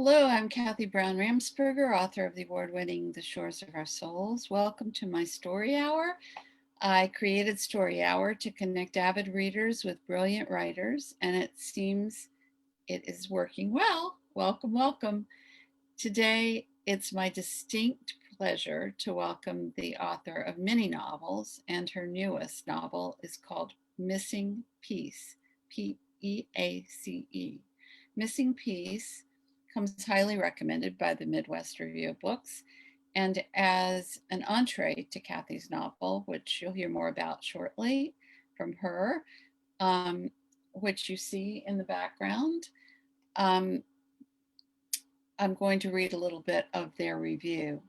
Hello, I'm Kathy Brown Ramsperger, author of the award-winning The Shores of Our Souls. Welcome to my story hour. I created Story Hour to connect avid readers with brilliant writers, and it seems it is working well. Welcome, welcome. Today, it's my distinct pleasure to welcome the author of many novels, and her newest novel is called Missing Piece, P-E-A-C-E. Missing Piece comes highly recommended by the Midwest Review of Books, and as an entree to Kathy's novel, which you'll hear more about shortly from her, um, which you see in the background, um, I'm going to read a little bit of their review.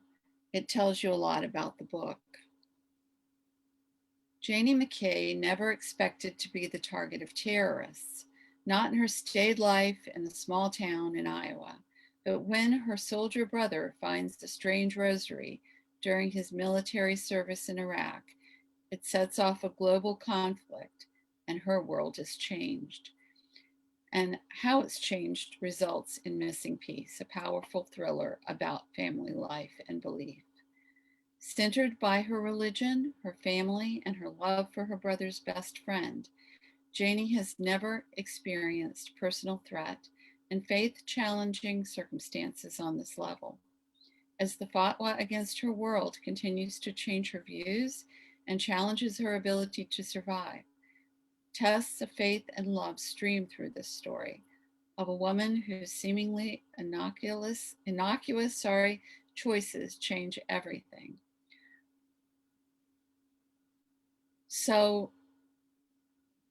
It tells you a lot about the book. Janie McKay never expected to be the target of terrorists, not in her staid life in a small town in Iowa, but when her soldier brother finds a strange rosary during his military service in Iraq, it sets off a global conflict and her world is changed. And how it's changed results in Missing Piece, a powerful thriller about family life and belief. Centered by her religion, her family, and her love for her brother's best friend, Janie has never experienced personal threat and faith challenging circumstances on this level. As the fatwa against her world continues to change her views and challenges her ability to survive, tests of faith and love stream through this story of a woman whose seemingly innocuous choices change everything. So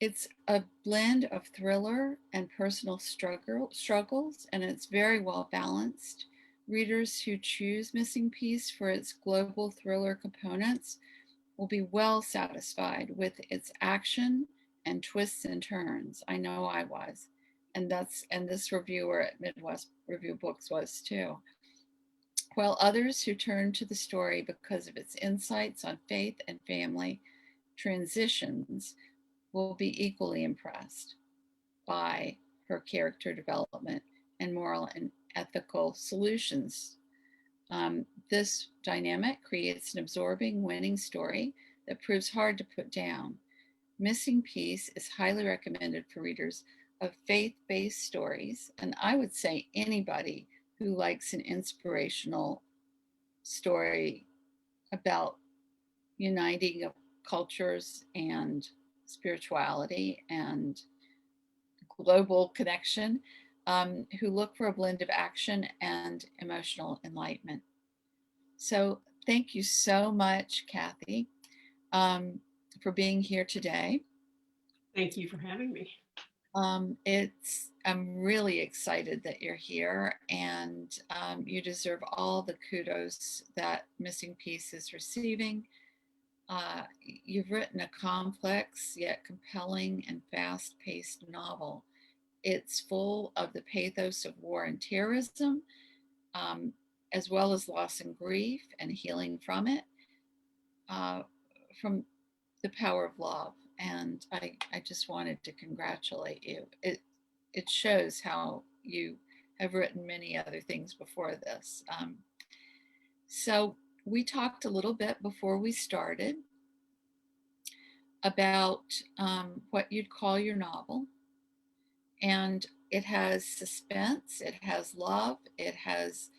it's a blend of thriller and personal struggles, and it's very well balanced. Readers who choose Missing Piece for its global thriller components will be well satisfied with its action and twists and turns. I know I was, and this reviewer at Midwest Review Books was too. While others who turn to the story because of its insights on faith and family transitions will be equally impressed by her character development and moral and ethical solutions. This dynamic creates an absorbing, winning story that proves hard to put down. Missing Piece is highly recommended for readers of faith-based stories, and I would say anybody who likes an inspirational story about uniting of cultures and spirituality and global connection, who look for a blend of action and emotional enlightenment. So thank you so much, Kathy, for being here today. Thank you for having me. I'm really excited that you're here, and you deserve all the kudos that Missing Piece is receiving. You've written a complex yet compelling and fast-paced novel. It's full of the pathos of war and terrorism, um, as well as loss and grief and healing from it, uh, from the power of love. And I just wanted to congratulate you. It shows how you have written many other things before this. So we talked a little bit before we started about what you'd call your novel. And it has suspense, it has love, it has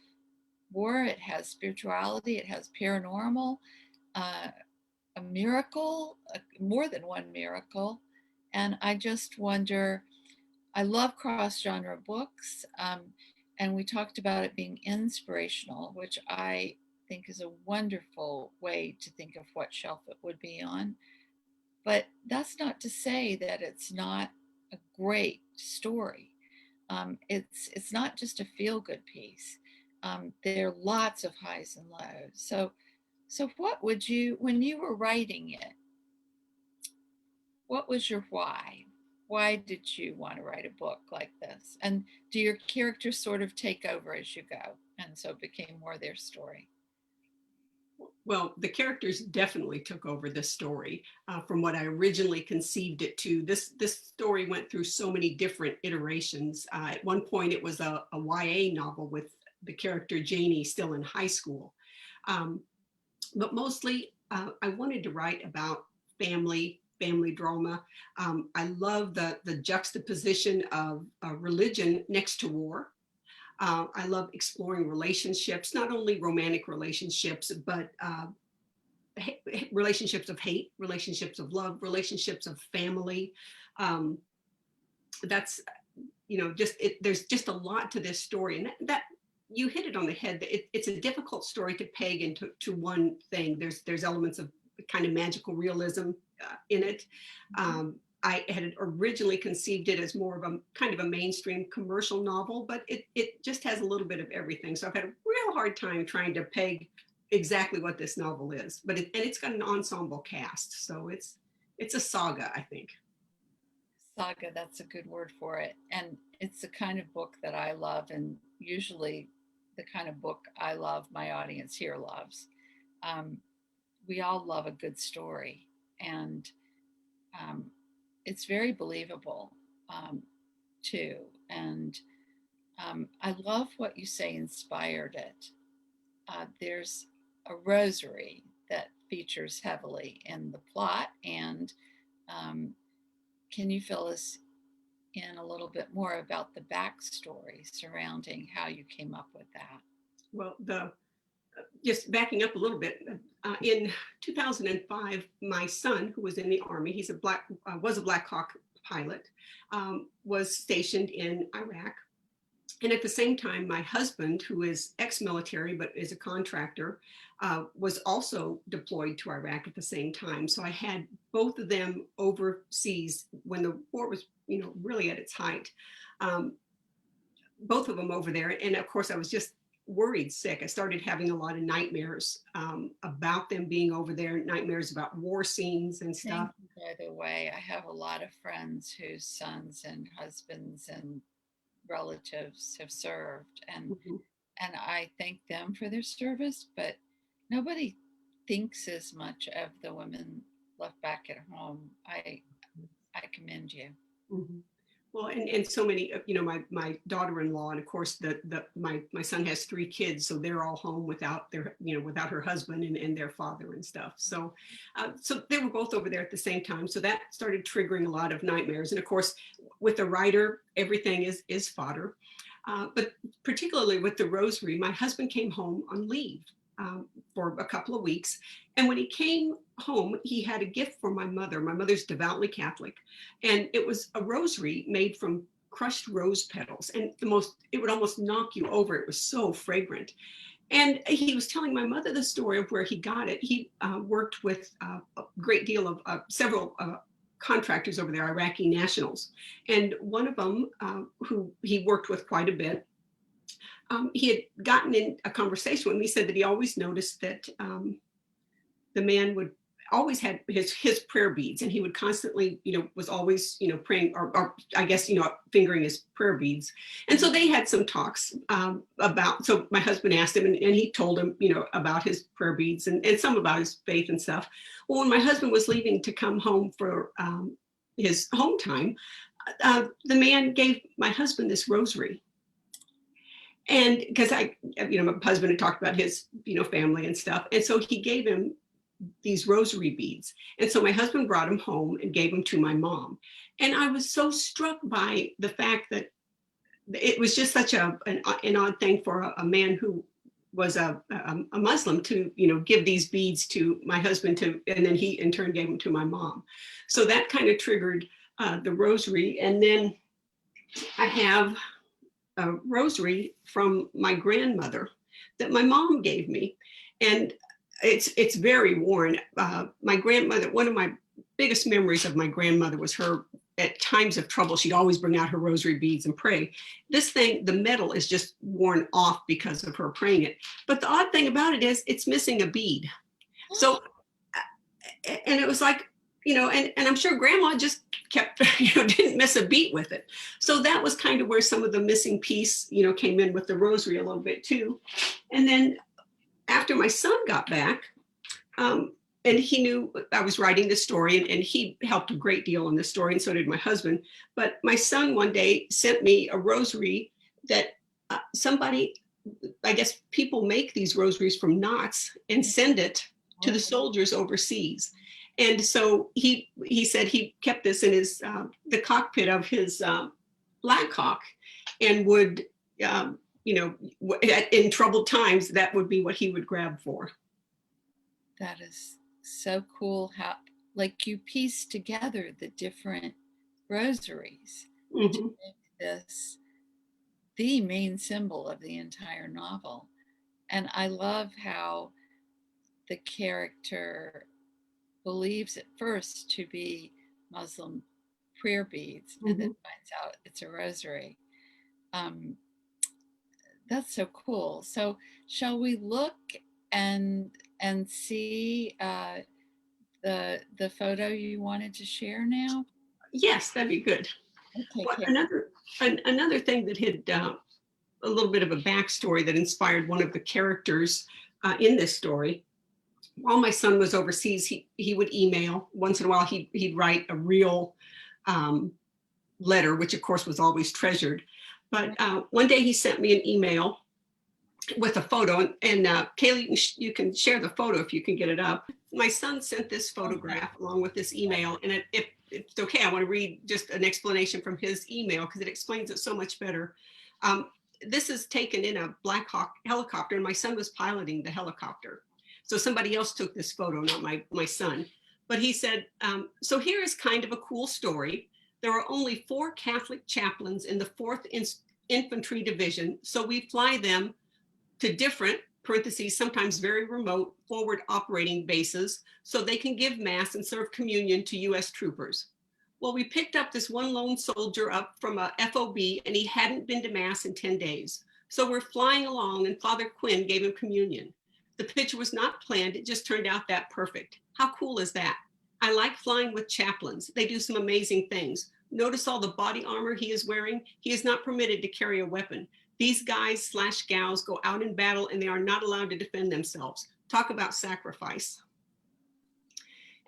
war, it has spirituality, it has paranormal, uh, a miracle, more than one miracle. And I just wonder, I love cross genre books. And we talked about it being inspirational, which I think is a wonderful way to think of what shelf it would be on. But that's not to say that it's not a great story. It's not just a feel good piece. There are lots of highs and lows. So what would you, when you were writing it, what was your why? Why did you want to write a book like this? And do your characters sort of take over as you go? And so it became more their story. Well, the characters definitely took over this story from what I originally conceived it to. This story went through so many different iterations. At one point, it was a YA novel with the character Janie still in high school. Um, but mostly, I wanted to write about family drama. I love the juxtaposition of religion next to war. I love exploring relationships, not only romantic relationships, but relationships of hate, relationships of love, relationships of family. Um, that's, just there's just a lot to this story. And that you hit it on the head. It's a difficult story to peg into one thing. There's elements of kind of magical realism in it. I had originally conceived it as more of a kind of a mainstream commercial novel, but it just has a little bit of everything. So I've had a real hard time trying to peg exactly what this novel is, but it's got an ensemble cast, so it's a saga, I think. Saga, that's a good word for it. And it's the kind of book that I love, and usually the kind of book I love, my audience here loves. Um, we all love a good story, and um, it's very believable um, too. And I love what you say inspired it. There's a rosary that features heavily in the plot, and um, can you fill us in a little bit more about the backstory surrounding how you came up with that? Well, the just backing up a little bit, in 2005, my son, who was in the Army, was a Black Hawk pilot, was stationed in Iraq. And at the same time, my husband, who is ex-military but is a contractor, was also deployed to Iraq at the same time. So I had both of them overseas when the war was, really at its height. Um, both of them over there, and of course, I was just worried sick. I started having a lot of nightmares about them being over there, nightmares about war scenes and Thank stuff. you, by the way. I have a lot of friends whose sons and husbands and relatives have served, Mhm. and I thank them for their service, but nobody thinks as much of the women left back at home. I commend you. Mhm. Well, and so many, my daughter-in-law, and of course my son has three kids, so they're all home without without her husband and their father and stuff. So they were both over there at the same time. So that started triggering a lot of nightmares. And of course, with a writer, everything is fodder. But particularly with the rosary, my husband came home on leave for a couple of weeks. And when he came home, he had a gift for my mother. My mother's devoutly Catholic. And it was a rosary made from crushed rose petals. And it would almost knock you over. It was so fragrant. And he was telling my mother the story of where he got it. He worked with a great deal of several contractors over there, Iraqi nationals. And one of them, who he worked with quite a bit, he had gotten in a conversation with me. He said that he always noticed that the man would always had his prayer beads, and he would constantly, was always, praying, or I guess, fingering his prayer beads. And so they had some talks about, so my husband asked him, and he told him, about his prayer beads and some about his faith and stuff. Well, when my husband was leaving to come home for his home time, the man gave my husband this rosary. And because my husband had talked about his, family and stuff. And so he gave him these rosary beads. And so my husband brought them home and gave them to my mom. And I was so struck by the fact that it was just such an odd thing for a man who was a Muslim to, give these beads to my husband and then he in turn gave them to my mom. So that kind of triggered the rosary. And then I have a rosary from my grandmother that my mom gave me. And it's very worn. My grandmother, one of my biggest memories of my grandmother was her at times of trouble. She'd always bring out her rosary beads and pray. This thing, the metal is just worn off because of her praying it. But the odd thing about it is it's missing a bead. So, and it was like, and I'm sure grandma just kept, didn't miss a beat with it. So that was kind of where some of the missing piece, came in with the rosary a little bit too. And then after my son got back, And he knew I was writing this story, and he helped a great deal in this story, and so did my husband. But my son one day sent me a rosary that somebody, I guess people make these rosaries from knots and send it to the soldiers overseas. And so he said he kept this in his the cockpit of his Black Hawk, and would you know, in troubled times, that would be what he would grab for. That is so cool how, like, you piece together the different rosaries to Mhm. make this the main symbol of the entire novel. And I love how the character believes at first to be Muslim prayer beads and then Mhm. finds out it's a rosary. Um, that's so cool. So, shall we look and see the photo you wanted to share now? Yes, that'd be good. Okay, Well, Kate. another thing that had a little bit of a backstory that inspired one of the characters in this story. While my son was overseas, he would email once in a while. He'd write a real um, letter, which of course was always treasured. But one day he sent me an email with a photo, and Kaylee, you can share the photo if you can get it up. My son sent this Okay. photograph along with this email, and if it's okay, I want to read just an explanation from his email because it explains it so much better. This is taken in a Black Hawk helicopter, and my son was piloting the helicopter. So somebody else took this photo, not my son. But he said, so here is kind of a cool story. There are only 4 Catholic chaplains in the 4th Infantry Division, so we fly them to different parentheses, sometimes very remote forward operating bases so they can give mass and serve communion to US troopers. Well, we picked up this one lone soldier up from a FOB, and he hadn't been to mass in 10 days. So we're flying along, and Father Quinn gave him communion. The picture was not planned, it just turned out that perfect. How cool is that? I like flying with chaplains. They do some amazing things. Notice all the body armor he is wearing. He is not permitted to carry a weapon. These guys/gals go out in battle, and they are not allowed to defend themselves. Talk about sacrifice.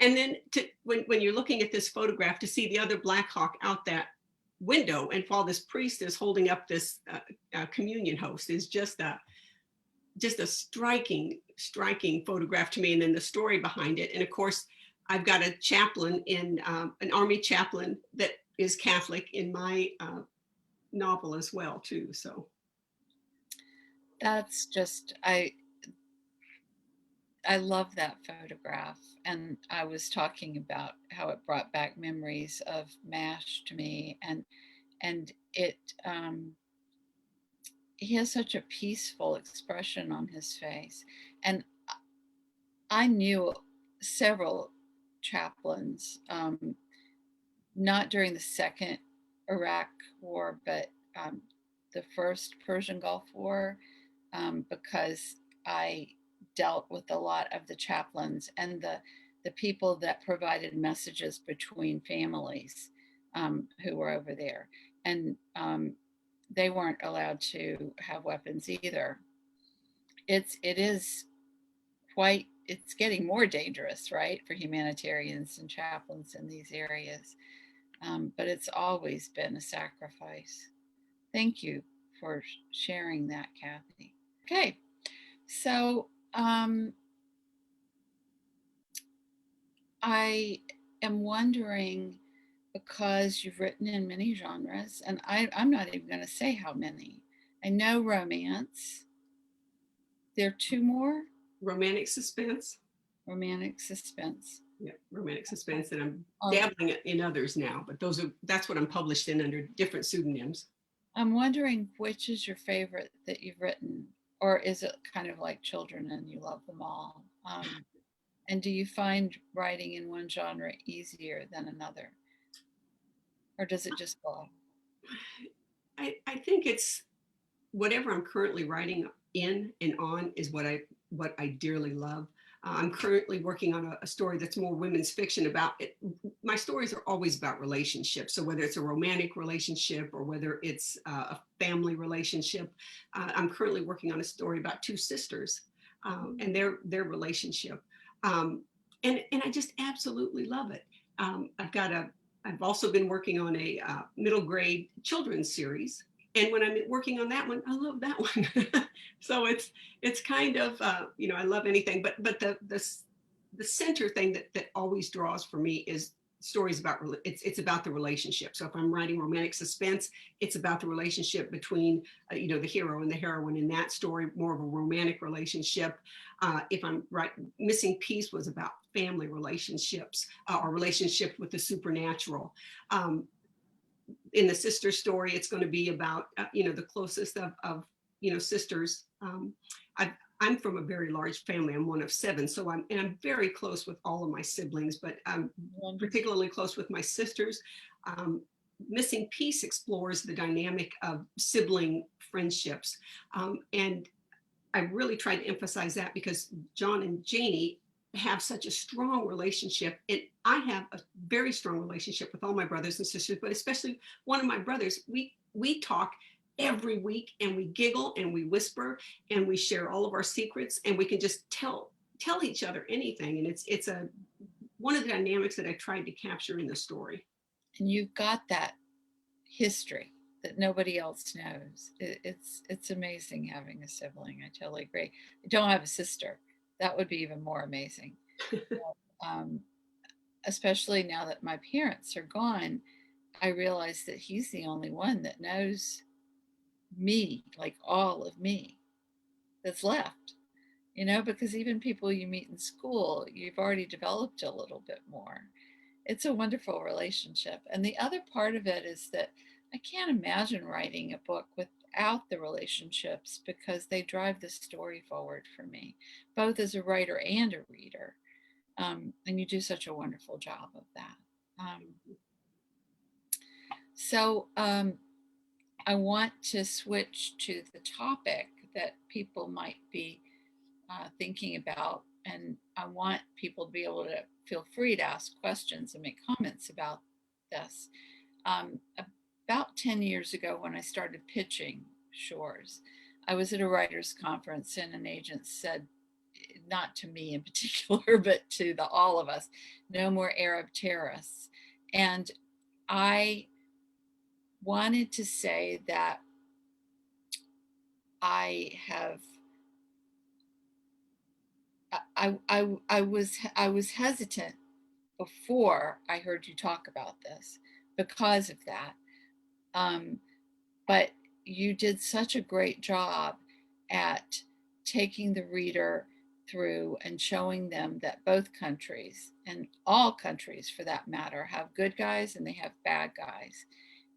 And then when you're looking at this photograph, to see the other Black Hawk out that window, and while this priest is holding up this communion host, is just a striking photograph to me. And then the story behind it. And of course, I've got a chaplain in an army chaplain that is Catholic in my novel as well too. So That's just I love that photograph, and I was talking about how it brought back memories of MASH to me, and it he has such a peaceful expression on his face, and I knew several chaplains, not during the second Iraq War, but the first Persian Gulf War, because I dealt with a lot of the chaplains and the people that provided messages between families who were over there, and they weren't allowed to have weapons either. It is quite it's getting more dangerous, right, for humanitarians and chaplains in these areas. But it's always been a sacrifice. Thank you for sharing that, Kathy. Okay, so I am wondering, because you've written in many genres, and I'm not even going to say how many. I know romance. There are 2 more. romantic suspense. Romantic suspense. Yeah, romantic Okay. suspense, and I'm Um, dabbling in others now, but that's what I'm published in under different pseudonyms. I'm wondering which is your favorite that you've written, or is it kind of like children and you love them all? And do you find writing in one genre easier than another, or does it just flow? I think it's whatever I'm currently writing in and on is what I dearly love. I'm currently working on a story that's more women's fiction about it. My stories are always about relationships. So whether it's a romantic relationship or whether it's a family relationship, I'm currently working on a story about 2 sisters and their relationship. And I just absolutely love it. I've also been working on a middle grade children's series. And when I'm working on that one, I love that one. So it's kind of, I love anything, but the center thing that always draws for me is stories about, it's about the relationship. So if I'm writing romantic suspense, it's about the relationship between, the hero and the heroine in that story, more of a romantic relationship. If I'm right, Missing Piece was about family relationships, or relationships with the supernatural. Um, in the sister story, it's going to be about, the closest of sisters. I'm from a very large family. I'm one of 7, so I'm very close with all of my siblings, but I'm Wonderful. particularly close with my sisters. Um, Missing Piece explores the dynamic of sibling friendships, and I really tried to emphasize that because John and Janie have such a strong relationship. And I have a very strong relationship with all my brothers and sisters, but especially one of my brothers. We talk every week, and we giggle and we whisper and we share all of our secrets, and we can just tell each other anything. And it's a one of the dynamics that I tried to capture in the story. And you've got that history that nobody else knows. It's amazing having a sibling. I totally agree. I don't have a sister. That would be even more amazing. Um, Especially now that my parents are gone, I realize that he's the only one that knows me, like all of me, that's left. Because even people you meet in school, you've already developed a little bit more. It's a wonderful relationship. And the other part of it is that I can't imagine writing a book without the relationships because they drive the story forward for me, both as a writer and a reader. And you do such a wonderful job of that. So I want to switch to the topic that people might be thinking about, and I want people to be able to feel free to ask questions and make comments about this. Um, about 10 years ago, when I started pitching Shores, I was at a writers' conference, and an agent said, not to me in particular, but to all of us, no more Arab terrorists. And I wanted to say that I have I was hesitant before I heard you talk about this because of that. Um, but you did such a great job at taking the reader through and showing them that both countries, and all countries for that matter, have good guys and they have bad guys.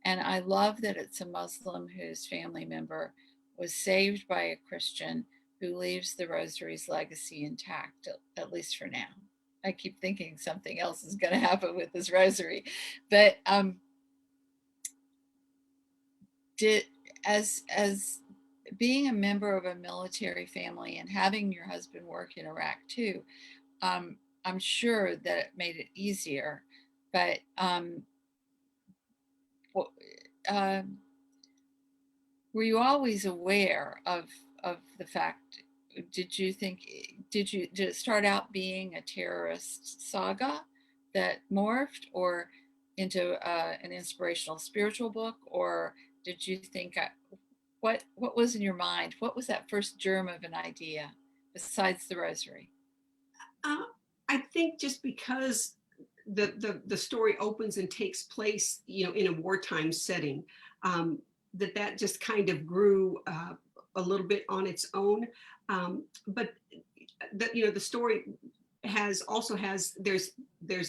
And I love that it's a Muslim whose family member was saved by a Christian who leaves the rosary's legacy intact, at least for now. I keep thinking something else is going to happen with this rosary. But did as being a member of a military family and having your husband work in Iraq too, I'm sure that it made it easier. But uh, were you always aware of the fact? Did you think did it start out being a terrorist saga that morphed or into an inspirational spiritual book, or did you think what was in your mind? What was that first germ of an idea besides the rosary? Uh, I think just because the story opens and takes place, in a wartime setting, that just kind of grew a little bit on its own. But the story has there's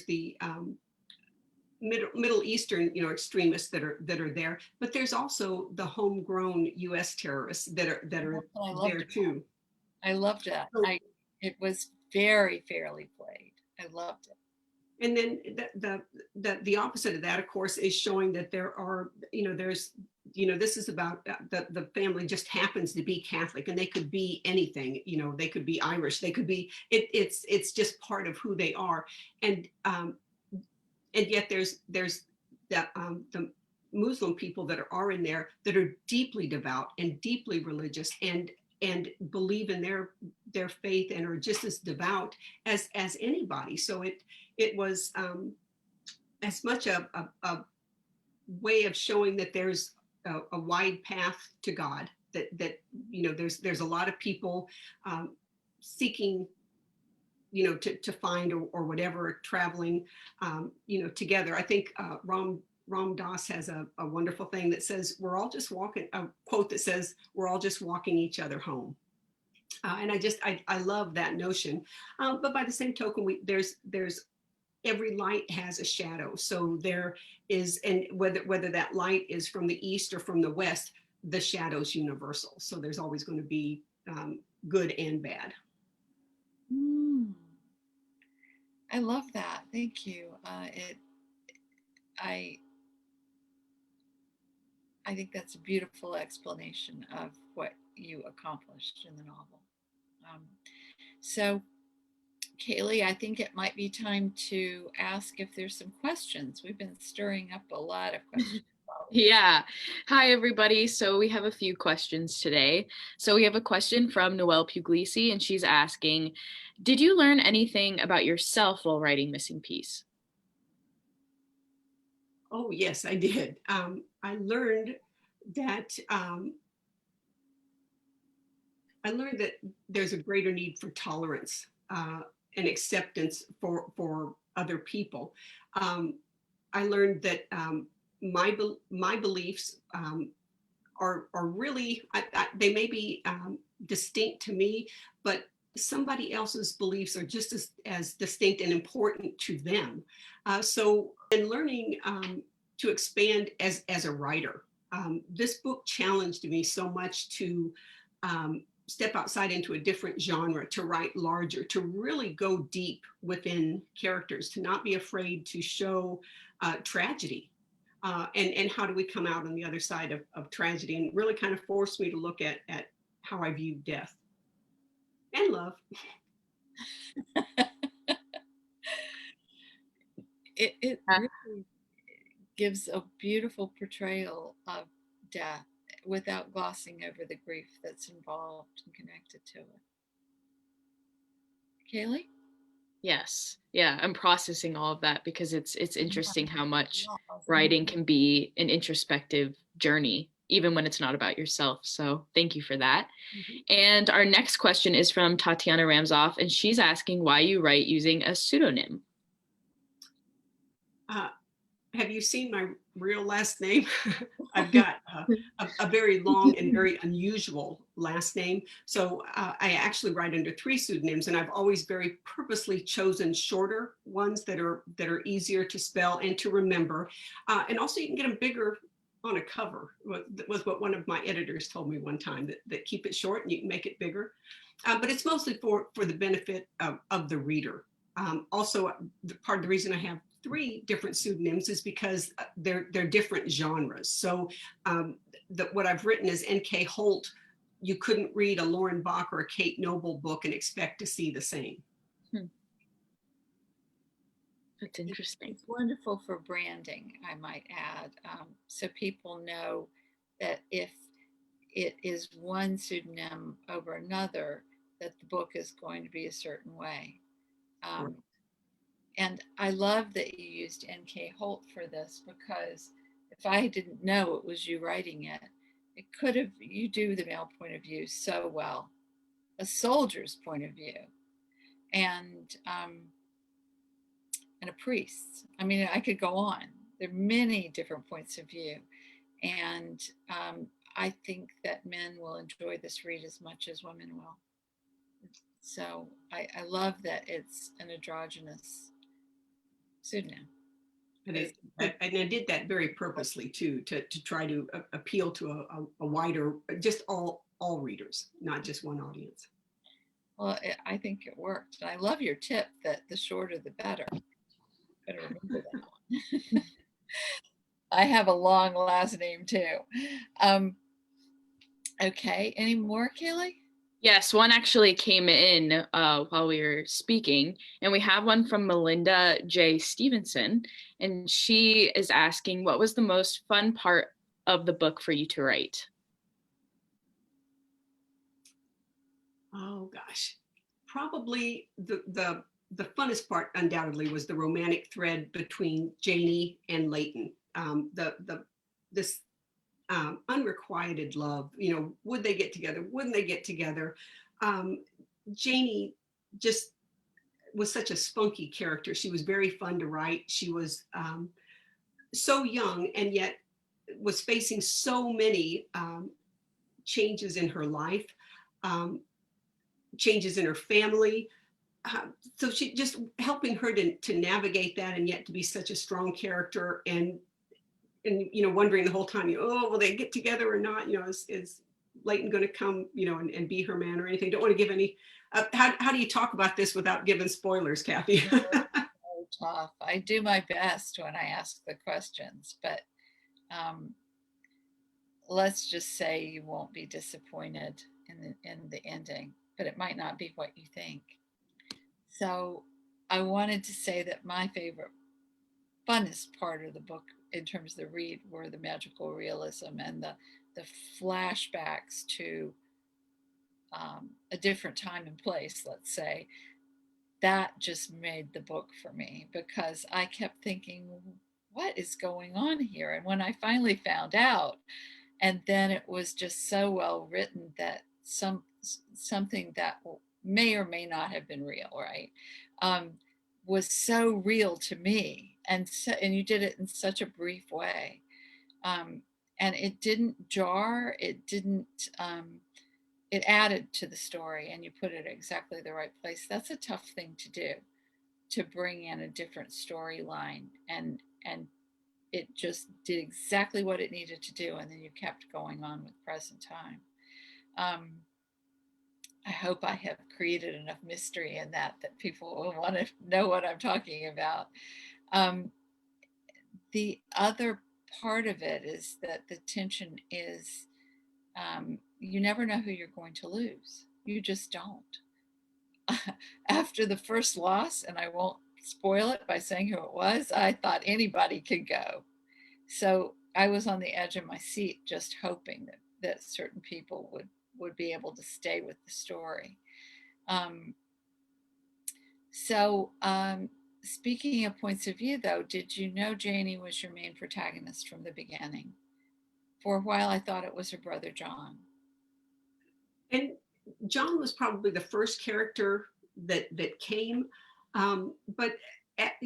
the Middle Eastern, extremists that are there, but there's also the homegrown U.S. terrorists that are I there loved it. too. I loved that. So, It was very fairly played. I loved it. and then the opposite of that, of course, is showing that there's this is about the family just happens to be Catholic, and they could be anything. They could be Irish, they could be it's just part of who they are. And um and yet there's the Muslim people that are in there that are deeply devout and deeply religious, and and believe in their faith and are just as devout as anybody. So it was as much a way of showing that there's a wide path to God. That there's a lot of people seeking to find or whatever, traveling together. I think Ram Dass has a wonderful thing that says we're all just walking, a quote that says we're all just walking each other home. And I love that notion. But by the same token, there's every light has a shadow. So there is, and whether that light is from the east or from the west, the shadow's universal. So there's always going to be good and bad. I love that. Thank you. I think that's a beautiful explanation of what you accomplished in the novel. So, Kaylee, I think it might be time to ask if there's some questions. We've been stirring up a lot of questions. Yeah. Hi, everybody. So we have a few questions today. So we have a question from Noelle Puglisi, and she's asking, did you learn anything about yourself while writing Missing Piece? Oh, yes, I did. I learned that there's a greater need for tolerance and acceptance for other people. I learned that my beliefs are really they may be distinct to me, but somebody else's beliefs are just as distinct and important to them. So in learning to expand as a writer, this book challenged me so much to step outside into a different genre, to write larger, to really go deep within characters, to not be afraid to show tragedy. And how do we come out on the other side of tragedy, and really kind of forced me to look at how I view death and love. It really gives a beautiful portrayal of death without glossing over the grief that's involved and connected to it. Kaylee? Yes. Yeah, I'm processing all of that because it's interesting how much writing can be an introspective journey, even when it's not about yourself. So thank you for that. And our next question is from Tatiana Ramshoff, and she's asking why you write using a pseudonym. Have you seen my real last name? I've got a very long and very unusual last name. So I actually write under 3 pseudonyms, and I've always very purposely chosen shorter ones that are easier to spell and to remember. And also you can get them bigger on a cover, was what one of my editors told me one time, that keep it short and you can make it bigger. But it's mostly for the benefit of the reader. Also, part of the reason I have 3 different pseudonyms is because they're different genres. So what I've written is N.K. Holt. You couldn't read a Lauren Bach or a Kate Noble book and expect to see the same. That's interesting. It's wonderful for branding, I might add, so people know that if it is one pseudonym over another, that the book is going to be a certain way. Right. And I love that you used N.K. Holt for this, because if I didn't know it was you writing it, it could have, you do the male point of view so well, a soldier's point of view, and a priest. I mean, I could go on. There are many different points of view. And I think that men will enjoy this read as much as women will. So I love that it's an androgynous pseudonym. And I did that very purposely too, to try to appeal to a wider, just all readers, not just one audience. Well, I think it worked. And I love your tip that the shorter the better. Better remember that one. I have a long last name too. Okay, any more, Kaylee? Yes, one actually came in while we were speaking, and we have one from Melinda J. Stevenson, and she is asking, what was the most fun part of the book for you to write? probably the funnest part undoubtedly was the romantic thread between Janie and Leighton. This unrequited love, would they get together? Wouldn't they get together? Janie just was such a spunky character. She was very fun to write. She was so young and yet was facing so many changes in her life, um, changes in her family. So she just helping her to navigate that and yet to be such a strong character and wondering the whole time, oh, will they get together or not? Is Leighton going to come, and be her man or anything? Don't want to give any. How do you talk about this without giving spoilers, Kathy? So tough. I do my best when I ask the questions, but let's just say you won't be disappointed in the ending, but it might not be what you think. So I wanted to say that my favorite, funnest part of the book in terms of the read were the magical realism and the flashbacks to a different time and place, let's say. That just made the book for me because I kept thinking, what is going on here? And when I finally found out, and then it was just so well written that something that may or may not have been real, right, um, was so real to me, and you did it in such a brief way, um, and it didn't jar. It didn't. It added to the story, and you put it exactly the right place. That's a tough thing to do, to bring in a different storyline, and it just did exactly what it needed to do, and then you kept going on with present time. um, I hope I have created enough mystery in that people will want to know what I'm talking about. um, the other part of it is that the tension is, you never know who you're going to lose. You just don't. After the first loss, and I won't spoil it by saying who it was, I thought anybody could go. So I was on the edge of my seat, just hoping that certain people would be able to stay with the story. Um, so speaking of points of view, though, did you know Janie was your main protagonist from the beginning? For a while, I thought it was her brother John. And John was probably the first character that came, but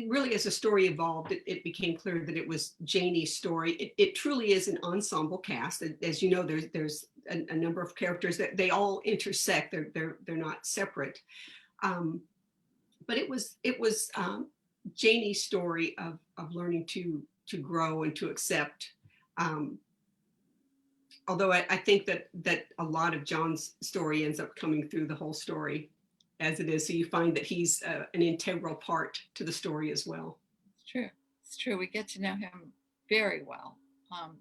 really as the story evolved, it became clear that it was Janie's story. It truly is an ensemble cast. As you know, there's a number of characters that they all intersect. They're not separate. But it was Janie's story of learning to grow and to accept. Um, Although I think that a lot of John's story ends up coming through the whole story as it is. So you find that he's an integral part to the story as well. It's true. It's true. We get to know him very well, um,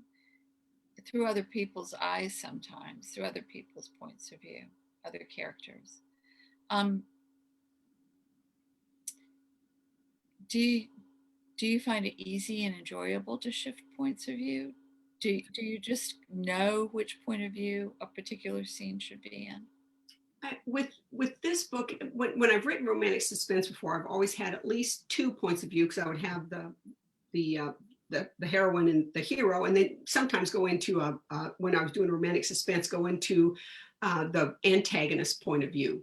through other people's eyes sometimes, through other people's points of view, other characters. Um, do you, do you find it easy and enjoyable to shift points of view? Do you just know which point of view a particular scene should be in? With this book, when I've written romantic suspense before, I've always had at least two points of view because I would have the heroine and the hero, and then sometimes go into when I was doing romantic suspense, go into the antagonist point of view.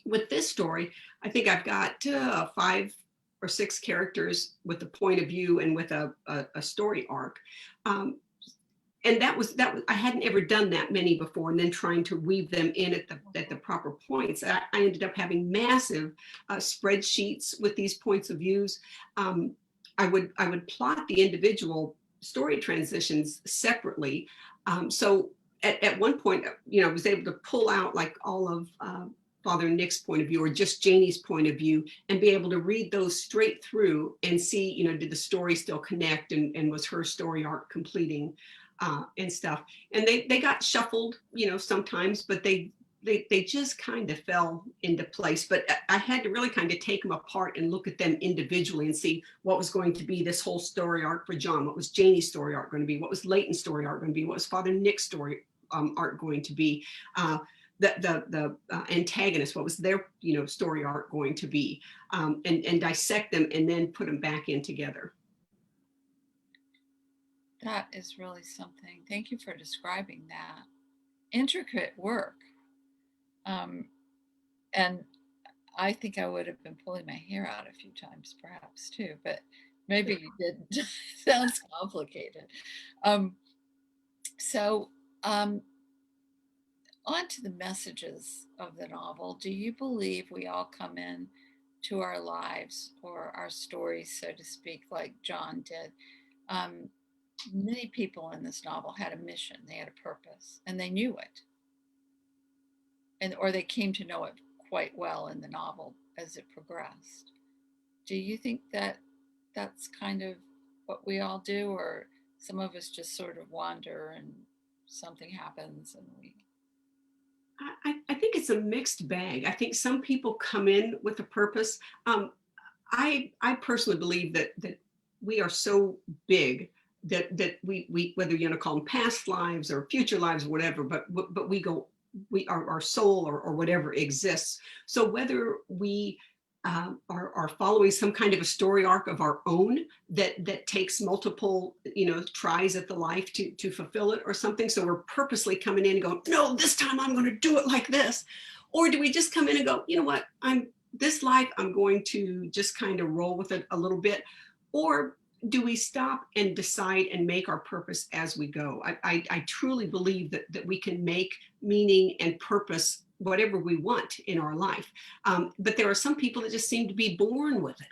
With this story, I think I've got 5 or 6 characters with a point of view and with a story arc. And that was I hadn't ever done that many before, and then trying to weave them in at the proper points. I ended up having massive spreadsheets with these points of views. I would plot the individual story transitions separately. So at one point, I was able to pull out like all of Father Nick's point of view or just Janie's point of view and be able to read those straight through and see, did the story still connect, and was her story arc completing and stuff. And they got shuffled, sometimes, but they just kind of fell into place. But I had to really kind of take them apart and look at them individually and see what was going to be this whole story arc for John. What was Janie's story arc going to be? What was Leighton's story arc going to be? What was Father Nick's story arc going to be? the antagonist, what was their story arc going to be, and dissect them and then put them back in together. That is really something. Thank you for describing that. Intricate work. Um, and I think I would have been pulling my hair out a few times, perhaps too, but maybe you didn't. Sounds complicated. Um, so, um, on to the messages of the novel. Do you believe we all come in to our lives or our stories, so to speak, like John did? Um, Many people in this novel had a mission, they had a purpose, and they knew it, and or they came to know it quite well in the novel as it progressed. Do you think that that's kind of what we all do, or some of us just sort of wander and something happens and we I think it's a mixed bag. I think some people come in with a purpose. I personally believe that we are so big that we whether you want to call them past lives or future lives or whatever, but we our soul or whatever exists. So whether we are following some kind of a story arc of our own that takes multiple tries at the life to fulfill it or something, so we're purposely coming in and going, no, this time I'm going to do it like this, or do we just come in and go, you know what, this life I'm going to just kind of roll with it a little bit, or do we stop and decide and make our purpose as we go? I truly believe that we can make meaning and purpose whatever we want in our life. But there are some people that just seem to be born with it.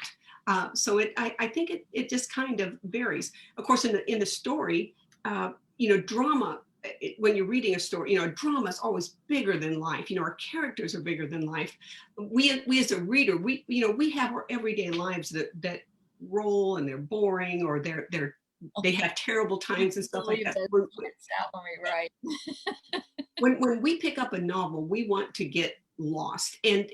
I think it just kind of varies. Of course, in the story, drama. When you're reading a story, drama is always bigger than life. Our characters are bigger than life. We as a reader, we have our everyday lives that roll and they're boring, or they have terrible times and stuff like believe that. that it's out when we write. When we pick up a novel, we want to get lost. And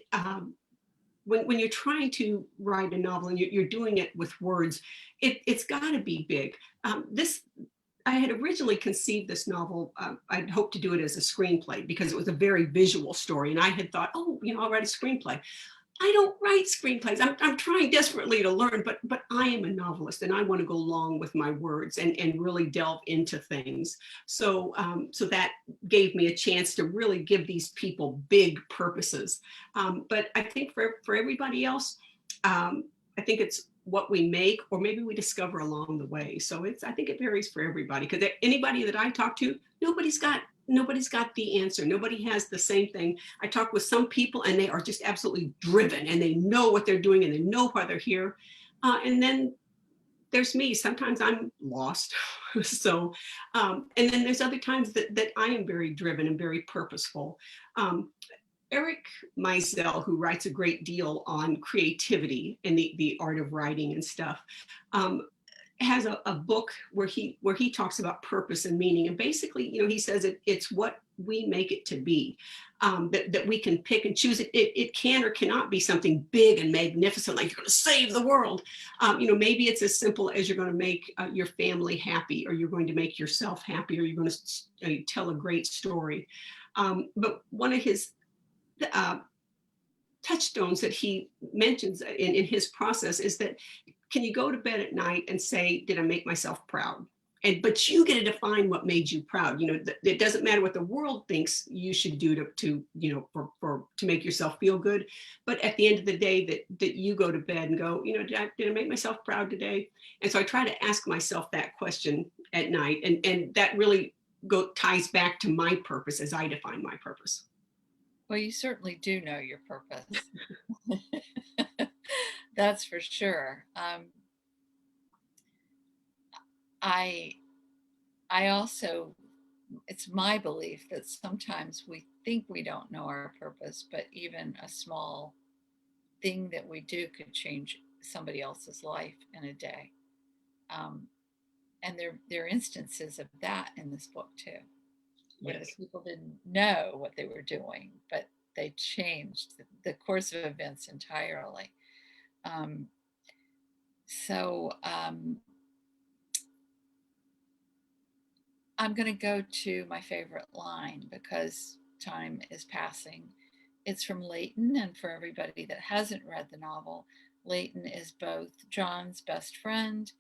when you're trying to write a novel and you're doing it with words, it's got to be big. I had originally conceived this novel. I'd hoped to do it as a screenplay because it was a very visual story. And I had thought, oh, I'll write a screenplay. I don't write screenplays. I'm trying desperately to learn, but I am a novelist and I want to go along with my words and really delve into things. So that gave me a chance to really give these people big purposes. But I think for everybody else, I think it's what we make, or maybe we discover along the way. So I think it varies for everybody, because anybody that I talk to, nobody's got the answer. Nobody has the same thing. I talk with some people and they are just absolutely driven and they know what they're doing and they know why they're here. And then there's me. Sometimes I'm lost. And then there's other times that I am very driven and very purposeful. Eric Meisel, who writes a great deal on creativity and the art of writing and stuff, has a book where he talks about purpose and meaning. And basically, he says it's what we make it to be, that we can pick and choose it. It can or cannot be something big and magnificent, like you're going to save the world. Maybe it's as simple as you're going to make your family happy, or you're going to make yourself happy, or you're going to tell a great story. But one of his touchstones that he mentions in his process is that, can you go to bed at night and say, did I make myself proud? But you get to define what made you proud. It doesn't matter what the world thinks you should do to make yourself feel good. But at the end of the day, that you go to bed and go, did I make myself proud today? And so I try to ask myself that question at night, and that really ties back to my purpose as I define my purpose. Well, you certainly do know your purpose. That's for sure. I also, it's my belief that sometimes we think we don't know our purpose, but even a small thing that we do could change somebody else's life in a day. Um, and there are instances of that in this book too, where the Yes. people didn't know what they were doing, but they changed the course of events entirely. Um, so I'm going to go to my favorite line, because time is passing. It's from Leighton, and for everybody that hasn't read the novel, Leighton is both John's best friend,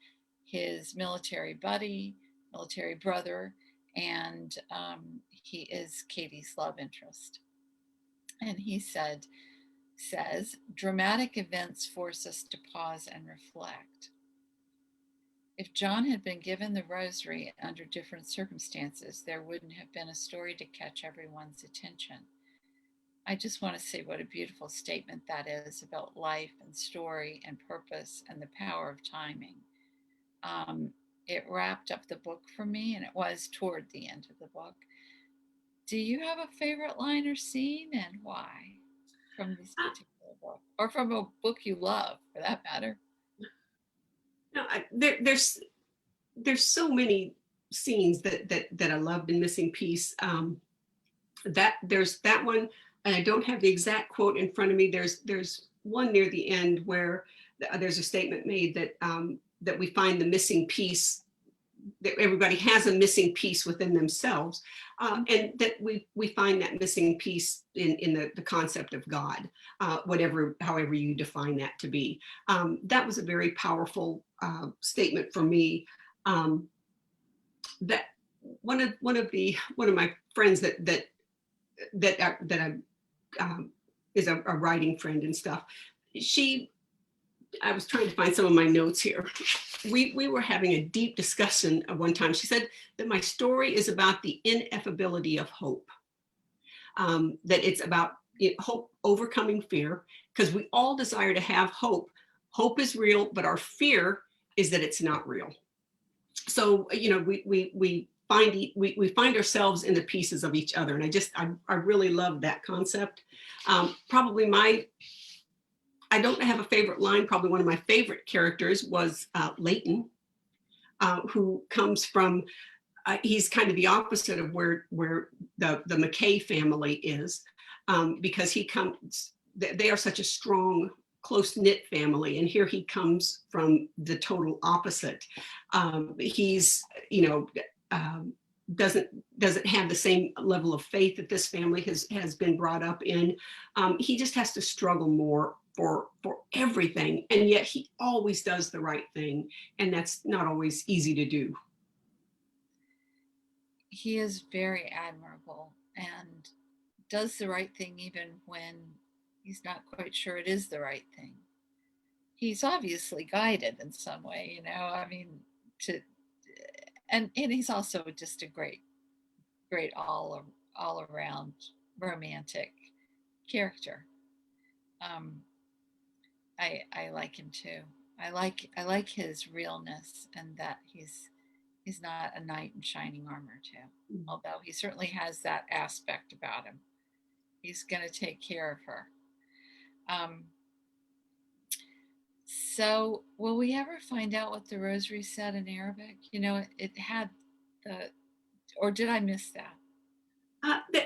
his military buddy, military brother, and he is Katie's love interest. And he says, dramatic events force us to pause and reflect. If John had been given the rosary under different circumstances, there wouldn't have been a story to catch everyone's attention. I just want to say what a beautiful statement that is about life and story and purpose and the power of timing. It wrapped up the book for me, and it was toward the end of the book. Do you have a favorite line or scene, and why, from this particular book, or from a book you love, for that matter? No, there's so many scenes that I loved in Missing Piece. That there's that one, and I don't have the exact quote in front of me. There's one near the end where there's a statement made that we find the missing piece, that everybody has a missing piece within themselves, and that we find that missing piece in the concept of God, however you define that to be. That was a very powerful statement for me. That one of my friends that I is a writing friend and stuff. I was trying to find some of my notes here. We were having a deep discussion at one time. She said that my story is about the ineffability of hope. That it's about hope overcoming fear, because we all desire to have hope. Hope is real, but our fear is that it's not real. So we find ourselves in the pieces of each other, and I really love that concept. Probably I don't have a favorite line. Probably one of my favorite characters was Leighton, who comes from. He's kind of the opposite of where the McKay family is, because he comes. They are such a strong, close-knit family, and here he comes from the total opposite. He's doesn't have the same level of faith that this family has been brought up in. He just has to struggle more for everything, and yet he always does the right thing, and that's not always easy to do. He is very admirable and does the right thing even when he's not quite sure it is the right thing. He's obviously guided in some way, I mean, and he's also just a great all around romantic character. um I like him too. I like his realness, and that he's not a knight in shining armor too, although he certainly has that aspect about him. He's going to take care of her. um So, will we ever find out what the rosary said in Arabic? It had the, or did I miss that?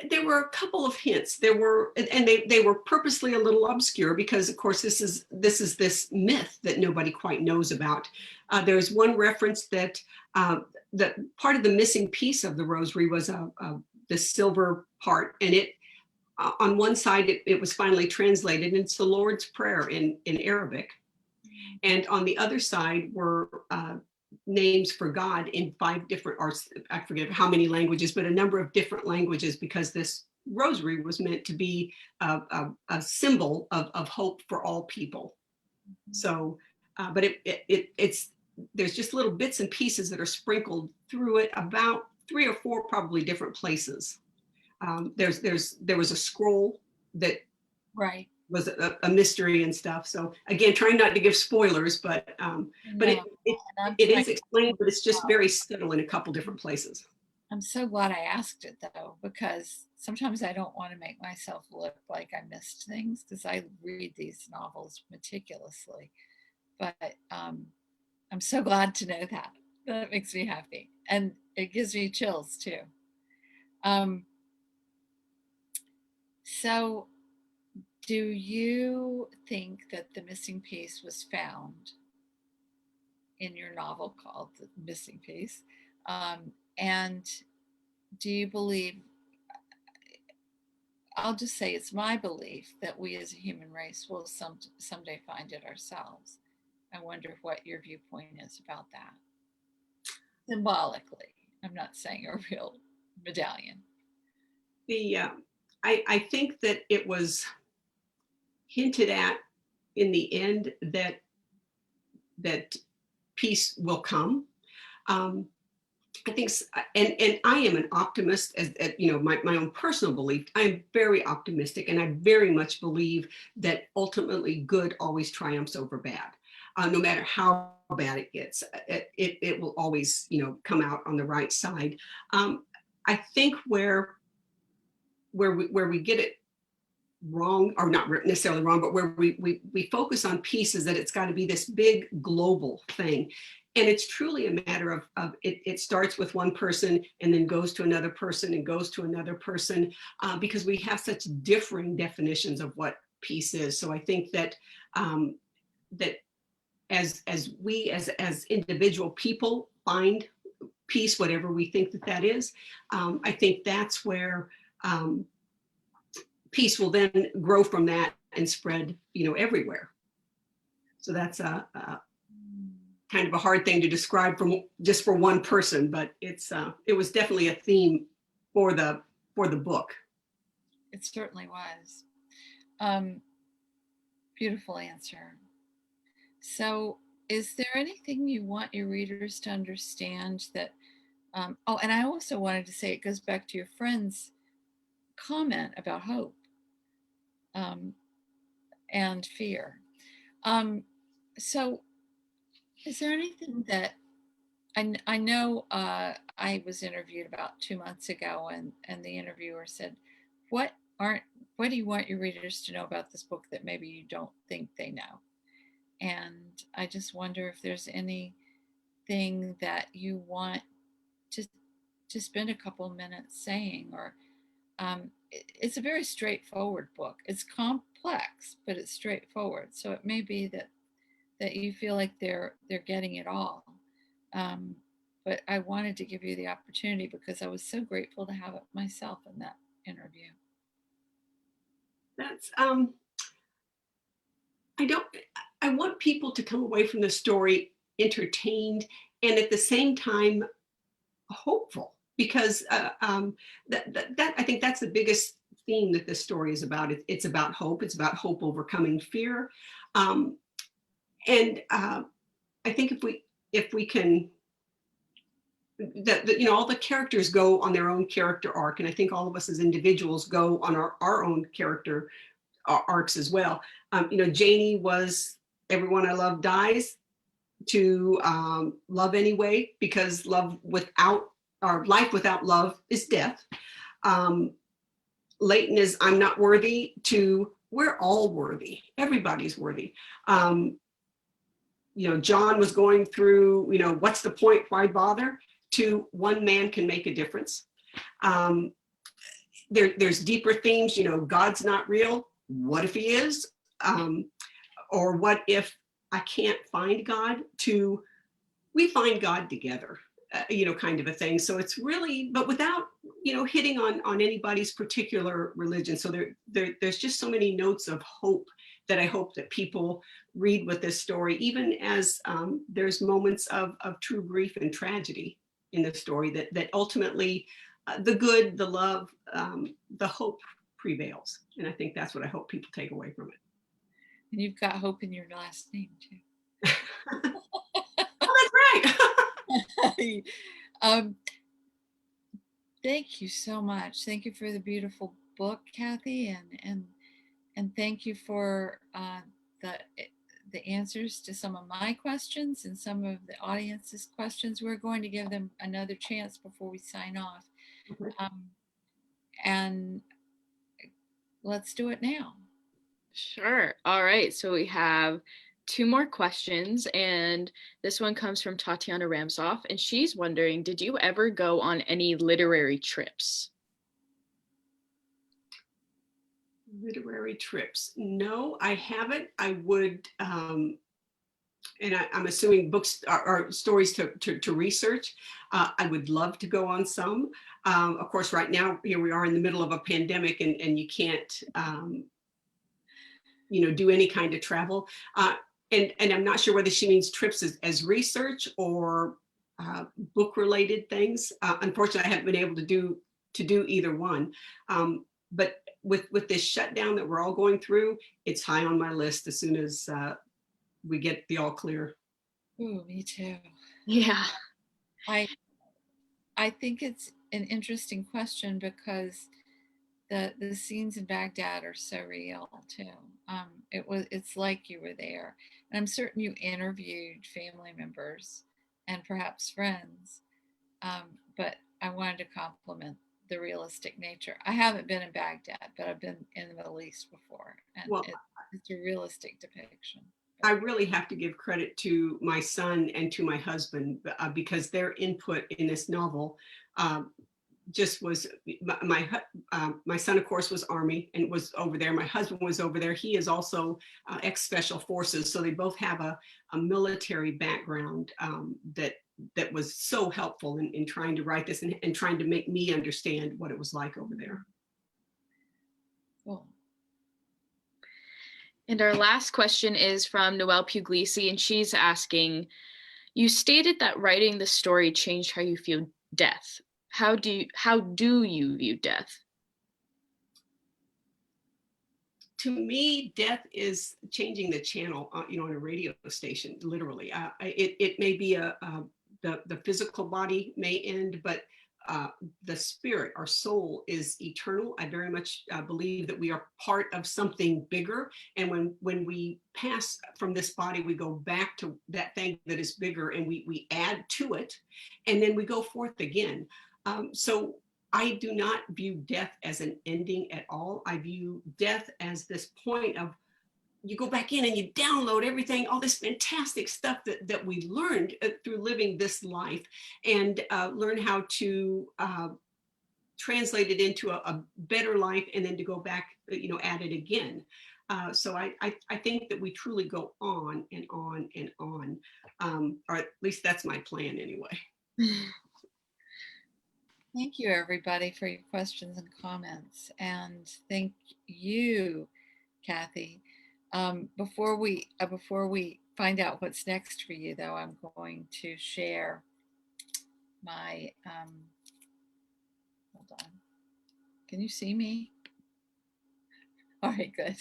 There were a couple of hints. There were, and they were purposely a little obscure because, of course, this is this myth that nobody quite knows about. There's one reference that that part of the missing piece of the rosary was the silver part, and it on one side it was finally translated, and it's the Lord's Prayer in Arabic, and on the other side were names for God in 5 different, or I forget how many languages, but a number of different languages, because this rosary was meant to be a symbol of hope for all people. So, but it's there's just little bits and pieces that are sprinkled through it, about 3 or 4 probably different places. There was a scroll that Right. was a mystery and stuff. So again, trying not to give spoilers, but No, it is explained, but it's just very subtle in a couple different places. I'm so glad I asked it, though, because sometimes I don't want to make myself look like I missed things, because I read these novels meticulously. But I'm so glad to know that. That makes me happy, and it gives me chills too. Um, so, do you think that the missing piece was found in your novel called The Missing Piece? And do you believe I'll just say it's my belief that we as a human race will someday find it ourselves. I wonder what your viewpoint is about that. Symbolically, I'm not saying a real medallion. The I think that it was hinted at in the end that peace will come. Um, I think, and I am an optimist, as you know, my own personal belief. I am very optimistic, and I very much believe that ultimately good always triumphs over bad, no matter how bad it gets. It will always, you know, come out on the right side. I think where we get it wrong, or not necessarily wrong, but where we focus on peace is that it's got to be this big global thing. And it's truly a matter of it starts with one person and then goes to another person and goes to another person, because we have such differing definitions of what peace is. So I think that that as we as individual people find peace, whatever we think that that is, I think that's where um, peace will then grow from that and spread, you know, everywhere. So that's a kind of a hard thing to describe from just for one person, but it was definitely a theme for the book. It certainly was. Um, Beautiful answer. So, is there anything you want your readers to understand that? Oh, and I also wanted to say it goes back to your friend's comment about hope um, and fear. Um, so, is there anything that I know I was interviewed about 2 months ago, and the interviewer said, "What aren't what do you want your readers to know about this book that maybe you don't think they know?" And I just wonder if there's anything that you want to spend a couple minutes saying, or it's a very straightforward book. It's complex, but it's straightforward. So it may be that you feel like they're getting it all. Um, but I wanted to give you the opportunity because I was so grateful to have it myself in that interview. That's I don't I want people to come away from the story entertained and at the same time hopeful, because that I think that's the biggest theme that this story is about. It's about hope. It's about hope overcoming fear, um, and I think if we can, that you know, all the characters go on their own character arc, and I think all of us as individuals go on our own character arcs as well. You know, Janie was everyone I love dies, to love anyway, because love without, or life without love is death. Um, Leighton is I'm not worthy, to we're all worthy. Everybody's worthy. You know, John was going through, you know, what's the point? Why bother? To one man can make a difference. Um, there's deeper themes, you know, God's not real. What if he is? Or what if I can't find God? To we find God together, you know, kind of a thing. So it's really, but without, you know, hitting on anybody's particular religion. So there's just so many notes of hope that I hope that people read with this story, even as there's moments of true grief and tragedy in the story, that ultimately the good, the love, the hope prevails. And I think that's what I hope people take away from it. And you've got hope in your last name too. Oh, that's right. um, Thank you so much. Thank you for the beautiful book, Kathy, and thank you for the the answers to some of my questions and some of the audience's questions. We're going to give them another chance before we sign off, um, and let's do it now. Sure. All right. So we have two more questions, and this one comes from Tatiana Ramsoff, and she's wondering, did you ever go on any literary trips? Literary trips. No, I haven't. I would And I'm assuming books are stories to research. I would love to go on some. Of course, right now, here we are in the middle of a pandemic, and you can't, do any kind of travel. And I'm not sure whether she means trips as research or book related things. Unfortunately, I haven't been able to do either one. But with this shutdown that we're all going through, it's high on my list as soon as we get the all clear. Ooh, me too. Yeah. I I think it's an interesting question because the scenes in Baghdad are so real too. It's like you were there, and I'm certain you interviewed family members and perhaps friends. But I wanted to compliment the realistic nature. I haven't been in Baghdad, but I've been in the Middle East before, and Well, it's a realistic depiction. I really have to give credit to my son and to my husband because their input in this novel just was my son, of course, was Army and was over there. My husband was over there. He is also ex-special forces, so they both have a military background that was so helpful in trying to write this and trying to make me understand what it was like over there. Cool. And our last question is from Noelle Puglisi, and she's asking, you stated that writing the story changed how you view death. How do you view death? To me, death is changing the channel, on a radio station, literally. It may be the physical body may end, but the spirit, our soul, is eternal. I very much believe that we are part of something bigger, and when we pass from this body, we go back to that thing that is bigger, and we add to it, and then we go forth again. So I do not view death as an ending at all. I view death as this point of you go back in and you download everything, all this fantastic stuff that we learned through living this life, and learn how to translate it into a better life, and then to go back, at it again. So I think that we truly go on and on and on, or at least that's my plan anyway. Thank you, everybody, for your questions and comments. And thank you, Kathy. Before we find out what's next for you, though, I'm going to share my. Hold on. Can you see me? All right, good.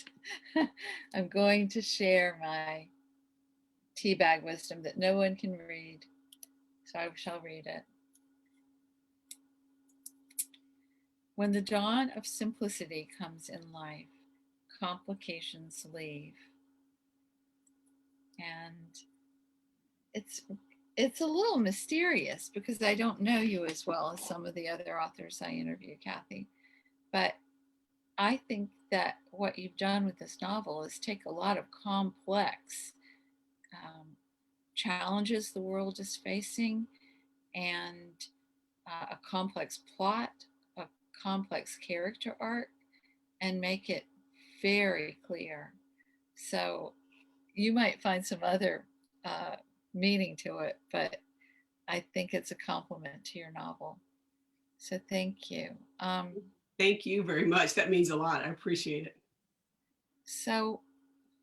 I'm going to share my teabag wisdom that no one can read, so I shall read it. When the dawn of simplicity comes in life, complications leave. And it's a little mysterious because I don't know you as well as some of the other authors I interview, Kathy. But I think that what you've done with this novel is take a lot of complex challenges the world is facing, and a complex plot, a complex character arc, and make it very clear. So you might find some other meaning to it, but I think it's a compliment to your novel. So thank you. Thank you very much. That means a lot. I appreciate it. So,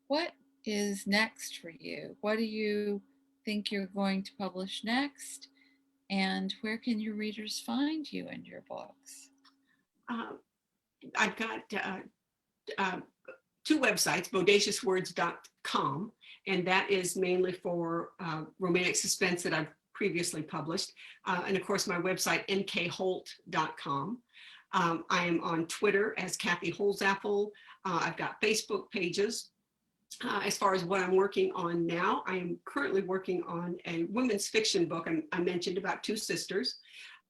what is next for you? What do you think you're going to publish next? And where can your readers find you and your books? I've got two websites, bodaciouswords.com, and that is mainly for romantic suspense that I've previously published. And of course, my website, mkholt.com. I am on Twitter as Kathy Hopzapfel. I've got Facebook pages. As far as what I'm working on now, I am currently working on a women's fiction book I mentioned about two sisters.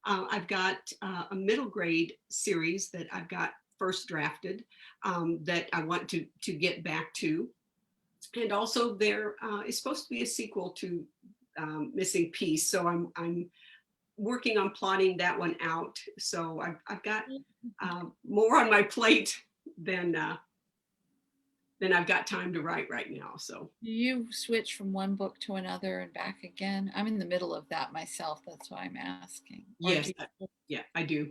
I've got a middle grade series that I've got first drafted that I want to get back to. And also there is supposed to be a sequel to Missing Piece. So I'm working on plotting that one out. So I've got more on my plate than then I've got time to write right now. So Do you switch from one book to another and back again? I'm in the middle of that myself. That's why I'm asking. Or yes, do you? yeah, I do.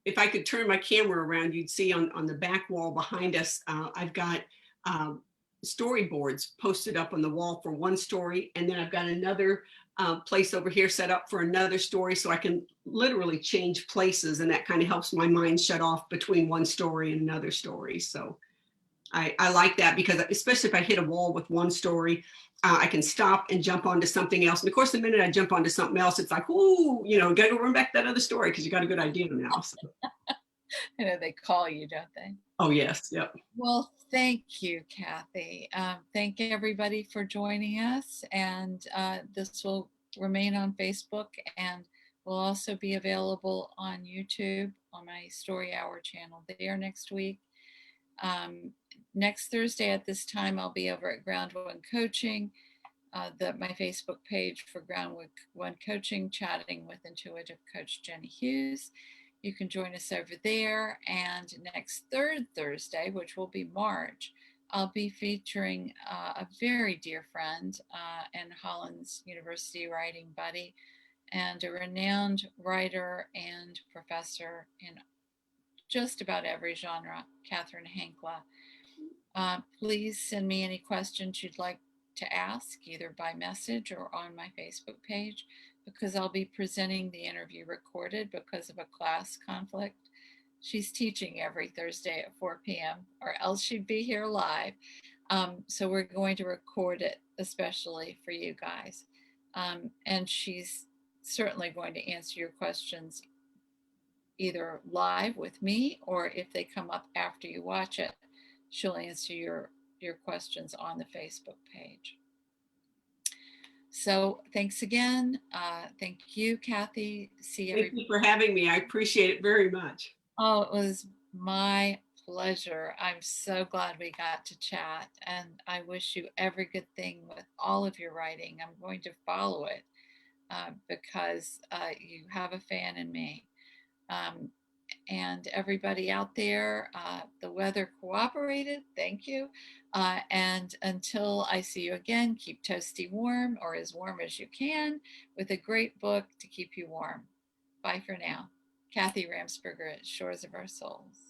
If I could turn my camera around, you'd see on the back wall behind us, I've got um, storyboards posted up on the wall for one story. And then I've got another place over here set up for another story. So I can literally change places. And that kind of helps my mind shut off between one story and another story. So I like that because especially if I hit a wall with one story, I can stop and jump onto something else. And of course, the minute I jump onto something else, it's like, ooh, gotta go run back to that other story because you got a good idea now. So. I know they call you, don't they? Oh, yes. Yep. Well, thank you, Kathy. Thank everybody for joining us. And this will remain on Facebook and will also be available on YouTube on my Story Hour channel there next week. Next Thursday at this time, I'll be over at Ground One Coaching, my Facebook page for Ground One Coaching, chatting with intuitive coach Jenny Hughes. You can join us over there. And next third Thursday, which will be March, I'll be featuring a very dear friend and Hollins University writing buddy and a renowned writer and professor in just about every genre, Catherine Hankla. Please send me any questions you'd like to ask, either by message or on my Facebook page, because I'll be presenting the interview recorded because of a class conflict. She's teaching every Thursday at 4 p.m., or else she'd be here live. So we're going to record it especially for you guys. And she's certainly going to answer your questions either live with me, or if they come up after you watch it, she'll answer your questions on the Facebook page. So thanks again. Thank you, Kathy. See Thank everybody. you for having me. I appreciate it very much. Oh, it was my pleasure. I'm so glad we got to chat, and I wish you every good thing with all of your writing. I'm going to follow it because you have a fan in me. Um, and everybody out there, the weather cooperated. Thank you. And until I see you again, keep toasty warm or as warm as you can with a great book to keep you warm. Bye for now. Kathy Ramsperger at Shores of Our Souls.